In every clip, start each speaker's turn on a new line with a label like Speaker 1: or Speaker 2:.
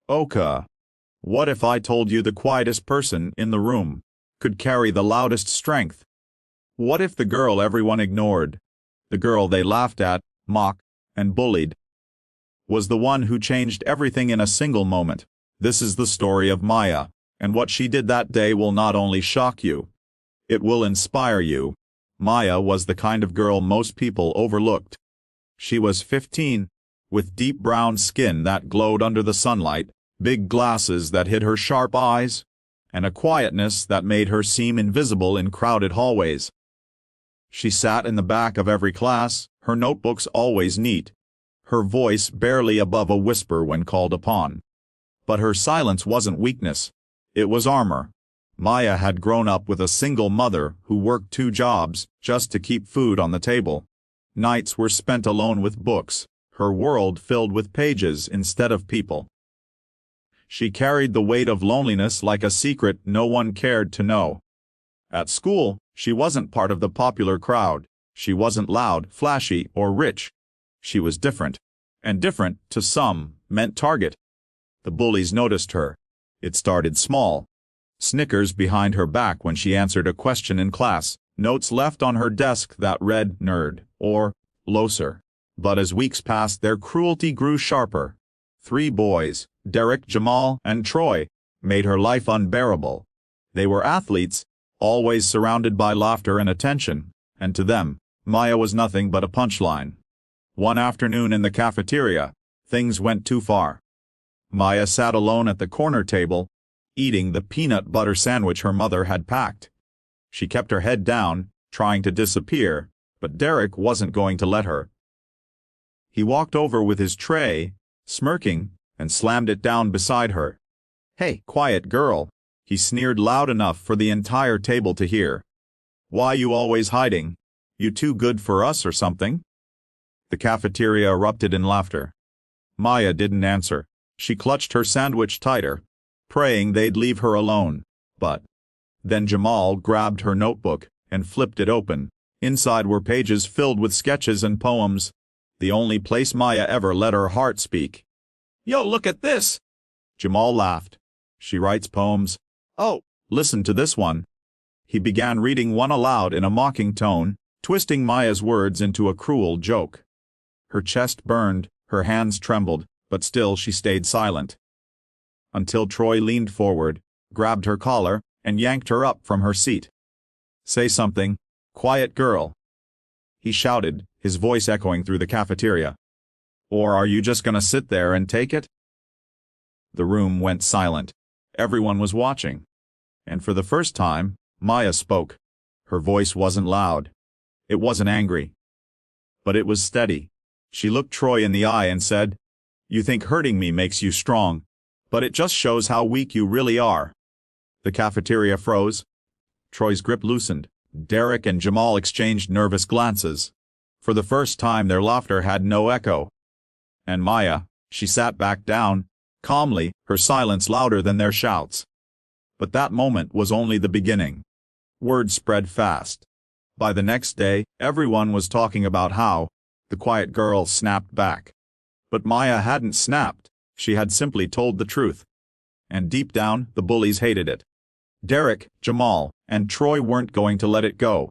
Speaker 1: Oka. What if I told you the quietest person in the room could carry the loudest strength? What if the girl everyone ignored, the girl they laughed at, mocked, and bullied, was the one who changed everything in a single moment? This is the story of Maya, and what she did that day will not only shock you, it will inspire you. Maya was the kind of girl most people overlooked. She was 15, with deep brown skin that glowed under the sunlight, big glasses that hid her sharp eyes, and a quietness that made her seem invisible in crowded hallways. She sat in the back of every class, her notebooks always neat, her voice barely above a whisper when called upon. But her silence wasn't weakness, it was armor. Maya had grown up with a single mother who worked 2 jobs just to keep food on the table. Nights were spent alone with books, her world filled with pages instead of people. She carried the weight of loneliness like a secret no one cared to know. At school, she wasn't part of the popular crowd. She wasn't loud, flashy, or rich. She was different. And different, to some, meant target. The bullies noticed her. It started small. Snickers behind her back when she answered a question in class, notes left on her desk that read nerd, or loser. But as weeks passed, their cruelty grew sharper. 3 boys, Derek, Jamal, and Troy, made her life unbearable. They were athletes, always surrounded by laughter and attention, and to them, Maya was nothing but a punchline. One afternoon in the cafeteria, things went too far. Maya sat alone at the corner table, eating the peanut butter sandwich her mother had packed. She kept her head down, trying to disappear, but Derek wasn't going to let her. He walked over with his tray, smirking, and slammed it down beside her. "Hey, quiet girl," he sneered loud enough for the entire table to hear. "Why you always hiding? You too good for us or something?" The cafeteria erupted in laughter. Maya didn't answer. She clutched her sandwich tighter, praying they'd leave her alone. But then Jamal grabbed her notebook and flipped it open. Inside were pages filled with sketches and poems, the only place Maya ever let her heart speak. "Yo, look at this!" Jamal laughed. "She writes poems. Oh, listen to this one." He began reading one aloud in a mocking tone, twisting Maya's words into a cruel joke. Her chest burned, her hands trembled, but still she stayed silent. Until Troy leaned forward, grabbed her collar, and yanked her up from her seat. "Say something, quiet girl," he shouted, his voice echoing through the cafeteria. "Or are you just gonna sit there and take it?" The room went silent. Everyone was watching. And for the first time, Maya spoke. Her voice wasn't loud. It wasn't angry. But it was steady. She looked Troy in the eye and said, "You think hurting me makes you strong, but it just shows how weak you really are." The cafeteria froze. Troy's grip loosened. Derek and Jamal exchanged nervous glances. For the first time their laughter had no echo. And Maya, she sat back down, calmly, her silence louder than their shouts. But that moment was only the beginning. Word spread fast. By the next day, everyone was talking about how the quiet girl snapped back. But Maya hadn't snapped, she had simply told the truth. And deep down, the bullies hated it. Derek, Jamal, and Troy weren't going to let it go.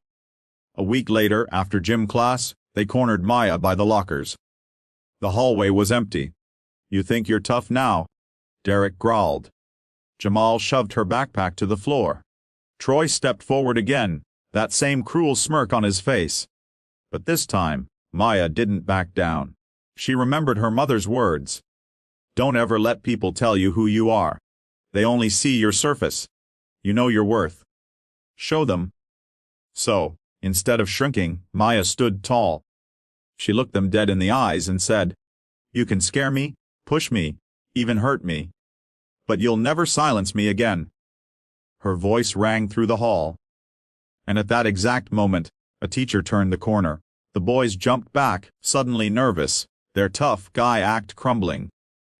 Speaker 1: A week later, after gym class, they cornered Maya by the lockers. The hallway was empty. "You think you're tough now?" Derek growled. Jamal shoved her backpack to the floor. Troy stepped forward again, that same cruel smirk on his face. But this time, Maya didn't back down. She remembered her mother's words. "Don't ever let people tell you who you are. They only see your surface. You know your worth. Show them." So, instead of shrinking, Maya stood tall. She looked them dead in the eyes and said, "You can scare me, push me, even hurt me. But you'll never silence me again." Her voice rang through the hall. And at that exact moment, a teacher turned the corner. The boys jumped back, suddenly nervous, their tough guy act crumbling.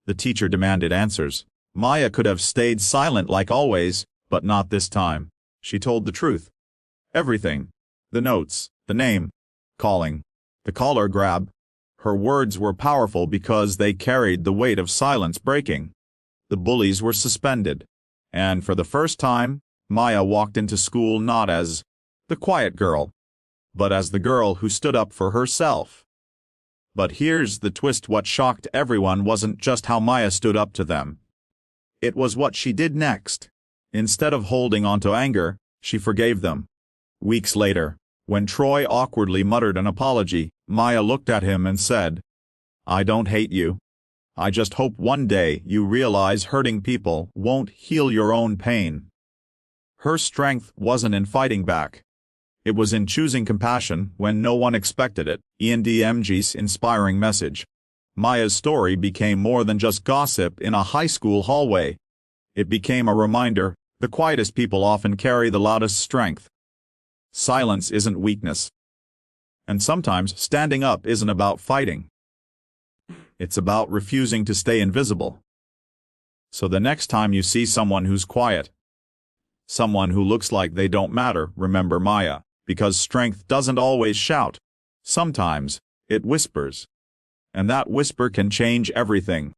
Speaker 1: The teacher demanded answers. Maya could have stayed silent like always, but not this time. She told the truth. Everything. The notes, the name, calling, the collar grab. Her words were powerful because they carried the weight of silence breaking. The bullies were suspended. And for the first time, Maya walked into school not as the quiet girl, but as the girl who stood up for herself. But here's the twist: what shocked everyone wasn't just how Maya stood up to them. It was what she did next. Instead of holding on to anger, she forgave them. Weeks later, when Troy awkwardly muttered an apology, Maya looked at him and said, "I don't hate you. I just hope one day you realize hurting people won't heal your own pain." Her strength wasn't in fighting back. It was in choosing compassion when no one expected it. ENDMG's inspiring message. Maya's story became more than just gossip in a high school hallway. It became a reminder: the quietest people often carry the loudest strength. Silence isn't weakness. And sometimes standing up isn't about fighting. It's about refusing to stay invisible. So the next time you see someone who's quiet, someone who looks like they don't matter, remember Maya, because strength doesn't always shout. Sometimes it whispers. And that whisper can change everything.